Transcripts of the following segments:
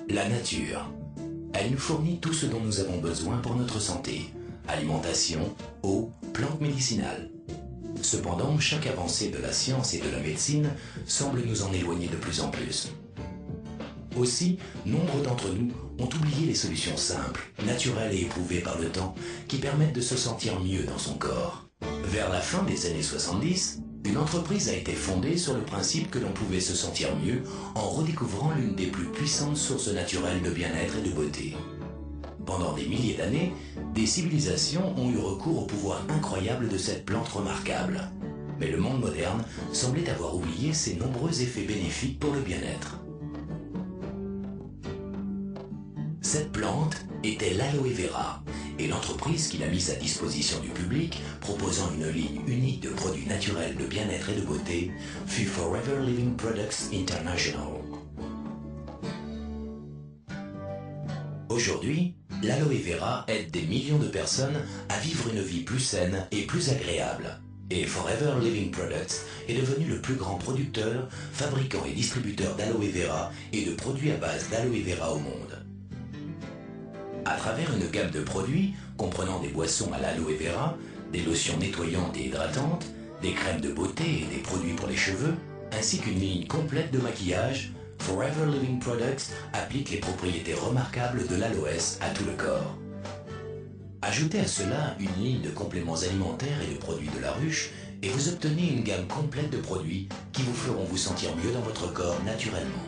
La nature. Elle nous fournit tout ce dont nous avons besoin pour notre santé. Alimentation, eau, plantes médicinales. Cependant, chaque avancée de la science et de la médecine semble nous en éloigner de plus en plus. Aussi, nombre d'entre nous ont oublié les solutions simples, naturelles et éprouvées par le temps, qui permettent de se sentir mieux dans son corps. Vers la fin des années 70, une entreprise a été fondée sur le principe que l'on pouvait se sentir mieux en redécouvrant l'une des plus puissantes sources naturelles de bien-être et de beauté. Pendant des milliers d'années, des civilisations ont eu recours au pouvoir incroyable de cette plante remarquable. Mais le monde moderne semblait avoir oublié ses nombreux effets bénéfiques pour le bien-être. Cette plante était l'aloe vera, et l'entreprise qui l'a mise à disposition du public, proposant une ligne unique de produits naturels de bien-être et de beauté, fut Forever Living Products International. Aujourd'hui, l'aloe vera aide des millions de personnes à vivre une vie plus saine et plus agréable. Et Forever Living Products est devenu le plus grand producteur, fabricant et distributeur d'aloe vera et de produits à base d'aloe vera au monde. À travers une gamme de produits comprenant des boissons à l'aloe vera, des lotions nettoyantes et hydratantes, des crèmes de beauté et des produits pour les cheveux, ainsi qu'une ligne complète de maquillage, Forever Living Products applique les propriétés remarquables de l'aloès à tout le corps. Ajoutez à cela une ligne de compléments alimentaires et de produits de la ruche et vous obtenez une gamme complète de produits qui vous feront vous sentir mieux dans votre corps naturellement.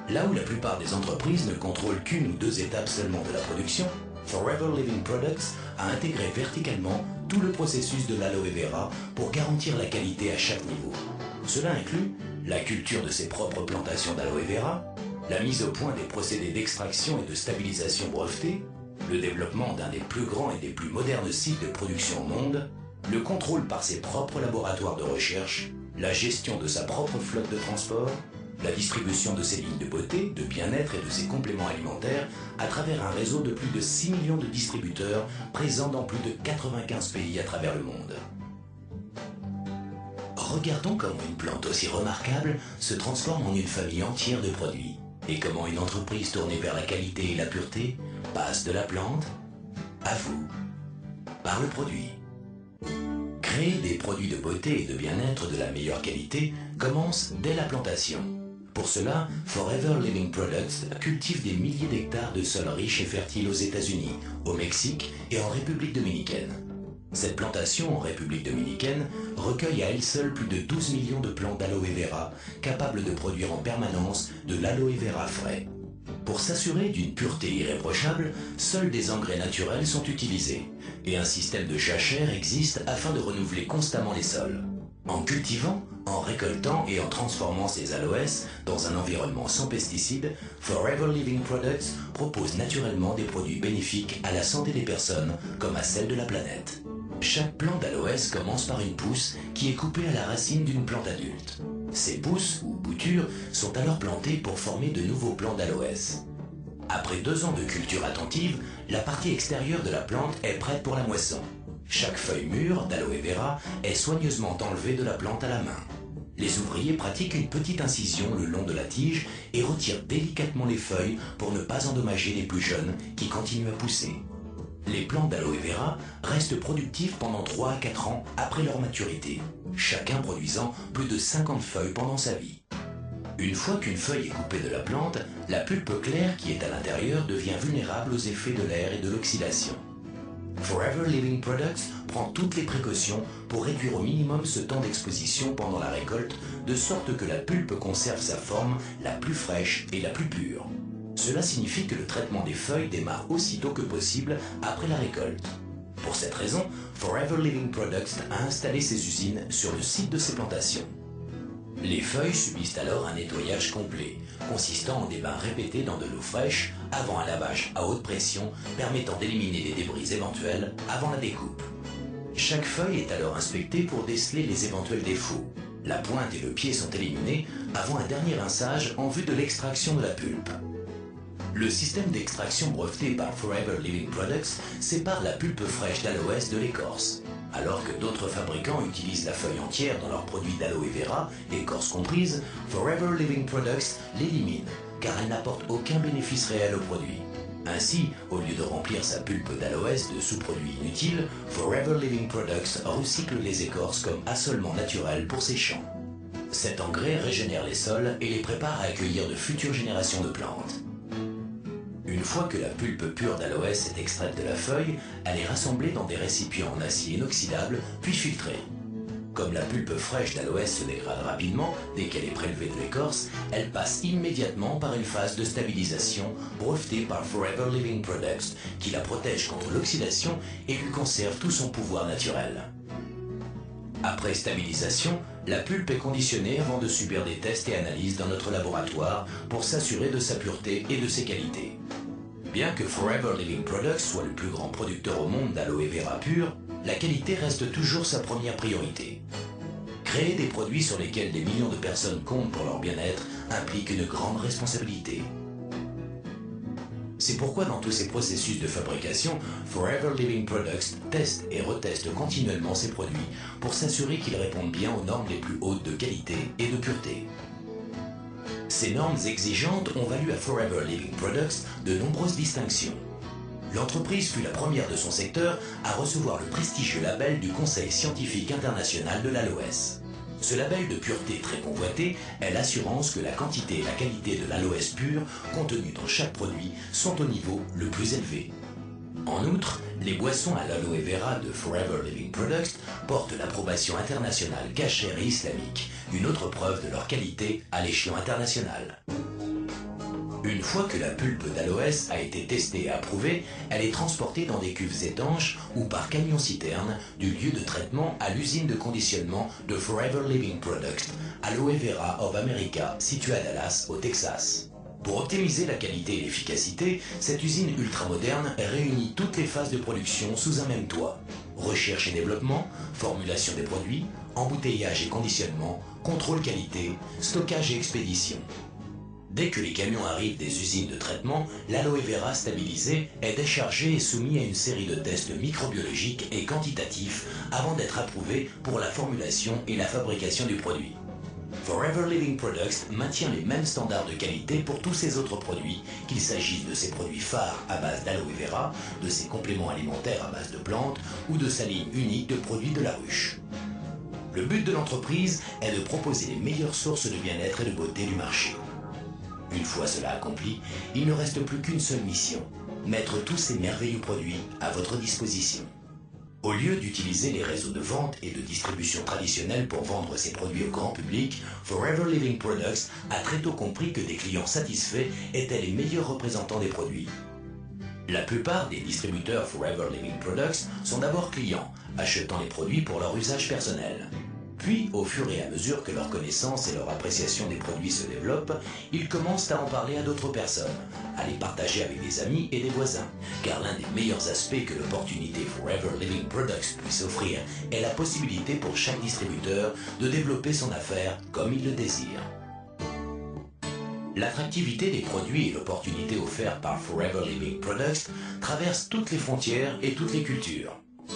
Là où la plupart des entreprises ne contrôlent qu'une ou deux étapes seulement de la production, Forever Living Products a intégré verticalement tout le processus de l'aloe vera pour garantir la qualité à chaque niveau. Cela inclut la culture de ses propres plantations d'aloe vera, la mise au point des procédés d'extraction et de stabilisation brevetés, le développement d'un des plus grands et des plus modernes sites de production au monde, le contrôle par ses propres laboratoires de recherche, la gestion de sa propre flotte de transport, la distribution de ses lignes de beauté, de bien-être et de ses compléments alimentaires à travers un réseau de plus de 6 millions de distributeurs présents dans plus de 95 pays à travers le monde. Regardons comment une plante aussi remarquable se transforme en une famille entière de produits et comment une entreprise tournée vers la qualité et la pureté passe de la plante à vous, par le produit. Créer des produits de beauté et de bien-être de la meilleure qualité commence dès la plantation. Pour cela, Forever Living Products cultive des milliers d'hectares de sols riches et fertiles aux États-Unis, au Mexique et en République dominicaine. Cette plantation en République dominicaine recueille à elle seule plus de 12 millions de plants d'aloe vera, capables de produire en permanence de l'aloe vera frais. Pour s'assurer d'une pureté irréprochable, seuls des engrais naturels sont utilisés, et un système de jachère existe afin de renouveler constamment les sols. En cultivant, en récoltant et en transformant ces aloès dans un environnement sans pesticides, Forever Living Products propose naturellement des produits bénéfiques à la santé des personnes comme à celle de la planète. Chaque plant d'aloès commence par une pousse qui est coupée à la racine d'une plante adulte. Ces pousses, ou boutures, sont alors plantées pour former de nouveaux plants d'aloès. Après 2 ans de culture attentive, la partie extérieure de la plante est prête pour la moisson. Chaque feuille mûre d'aloe vera est soigneusement enlevée de la plante à la main. Les ouvriers pratiquent une petite incision le long de la tige et retirent délicatement les feuilles pour ne pas endommager les plus jeunes qui continuent à pousser. Les plants d'aloe vera restent productifs pendant 3 à 4 ans après leur maturité, chacun produisant plus de 50 feuilles pendant sa vie. Une fois qu'une feuille est coupée de la plante, la pulpe claire qui est à l'intérieur devient vulnérable aux effets de l'air et de l'oxydation. Forever Living Products prend toutes les précautions pour réduire au minimum ce temps d'exposition pendant la récolte, de sorte que la pulpe conserve sa forme la plus fraîche et la plus pure. Cela signifie que le traitement des feuilles démarre aussitôt que possible après la récolte. Pour cette raison, Forever Living Products a installé ses usines sur le site de ses plantations. Les feuilles subissent alors un nettoyage complet, consistant en des bains répétés dans de l'eau fraîche avant un lavage à haute pression permettant d'éliminer les débris éventuels avant la découpe. Chaque feuille est alors inspectée pour déceler les éventuels défauts. La pointe et le pied sont éliminés avant un dernier rinçage en vue de l'extraction de la pulpe. Le système d'extraction breveté par Forever Living Products sépare la pulpe fraîche d'aloès de l'écorce. Alors que d'autres fabricants utilisent la feuille entière dans leurs produits d'aloe vera, écorce comprise, Forever Living Products l'élimine, car elle n'apporte aucun bénéfice réel au produit. Ainsi, au lieu de remplir sa pulpe d'aloès de sous-produits inutiles, Forever Living Products recycle les écorces comme assolement naturel pour ses champs. Cet engrais régénère les sols et les prépare à accueillir de futures générations de plantes. Une fois que la pulpe pure d'aloès est extraite de la feuille, elle est rassemblée dans des récipients en acier inoxydable, puis filtrée. Comme la pulpe fraîche d'aloès se dégrade rapidement dès qu'elle est prélevée de l'écorce, elle passe immédiatement par une phase de stabilisation brevetée par Forever Living Products qui la protège contre l'oxydation et lui conserve tout son pouvoir naturel. Après stabilisation, la pulpe est conditionnée avant de subir des tests et analyses dans notre laboratoire pour s'assurer de sa pureté et de ses qualités. Bien que Forever Living Products soit le plus grand producteur au monde d'aloe vera pur, la qualité reste toujours sa première priorité. Créer des produits sur lesquels des millions de personnes comptent pour leur bien-être implique une grande responsabilité. C'est pourquoi dans tous ces processus de fabrication, Forever Living Products teste et reteste continuellement ses produits pour s'assurer qu'ils répondent bien aux normes les plus hautes de qualité et de pureté. Ces normes exigeantes ont valu à Forever Living Products de nombreuses distinctions. L'entreprise fut la première de son secteur à recevoir le prestigieux label du Conseil scientifique international de l'aloès. Ce label de pureté très convoité est l'assurance que la quantité et la qualité de l'aloès pur contenues dans chaque produit sont au niveau le plus élevé. En outre, les boissons à l'aloe vera de Forever Living Products portent l'approbation internationale cachère et islamique, une autre preuve de leur qualité à l'échelon international. Une fois que la pulpe d'aloès a été testée et approuvée, elle est transportée dans des cuves étanches ou par camion-citerne du lieu de traitement à l'usine de conditionnement de Forever Living Products, Aloe Vera of America, située à Dallas, au Texas. Pour optimiser la qualité et l'efficacité, cette usine ultramoderne réunit toutes les phases de production sous un même toit. Recherche et développement, formulation des produits, embouteillage et conditionnement, contrôle qualité, stockage et expédition. Dès que les camions arrivent des usines de traitement, l'aloe vera stabilisé est déchargé et soumis à une série de tests microbiologiques et quantitatifs avant d'être approuvé pour la formulation et la fabrication du produit. Forever Living Products maintient les mêmes standards de qualité pour tous ses autres produits, qu'il s'agisse de ses produits phares à base d'aloe vera, de ses compléments alimentaires à base de plantes ou de sa ligne unique de produits de la ruche. Le but de l'entreprise est de proposer les meilleures sources de bien-être et de beauté du marché. Une fois cela accompli, il ne reste plus qu'une seule mission, mettre tous ces merveilleux produits à votre disposition. Au lieu d'utiliser les réseaux de vente et de distribution traditionnels pour vendre ses produits au grand public, Forever Living Products a très tôt compris que des clients satisfaits étaient les meilleurs représentants des produits. La plupart des distributeurs Forever Living Products sont d'abord clients, achetant les produits pour leur usage personnel. Puis, au fur et à mesure que leur connaissance et leur appréciation des produits se développent, ils commencent à en parler à d'autres personnes, à les partager avec des amis et des voisins, car l'un des meilleurs aspects que l'opportunité Forever Living Products puisse offrir est la possibilité pour chaque distributeur de développer son affaire comme il le désire. L'attractivité des produits et l'opportunité offerte par Forever Living Products traversent toutes les frontières et toutes les cultures.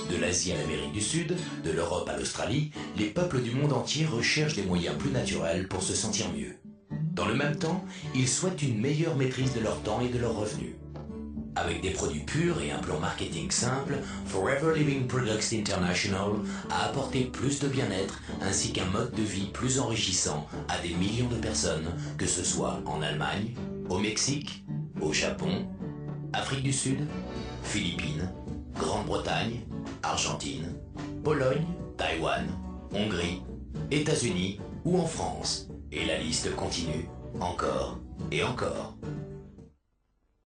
De l'Asie à l'Amérique du Sud, de l'Europe à l'Australie, les peuples du monde entier recherchent des moyens plus naturels pour se sentir mieux. Dans le même temps, ils souhaitent une meilleure maîtrise de leur temps et de leurs revenus. Avec des produits purs et un plan marketing simple, Forever Living Products International a apporté plus de bien-être ainsi qu'un mode de vie plus enrichissant à des millions de personnes, que ce soit en Allemagne, au Mexique, au Japon, Afrique du Sud, Philippines, Grande-Bretagne, Argentine, Pologne, Taïwan, Hongrie, États-Unis ou en France. Et la liste continue, encore et encore.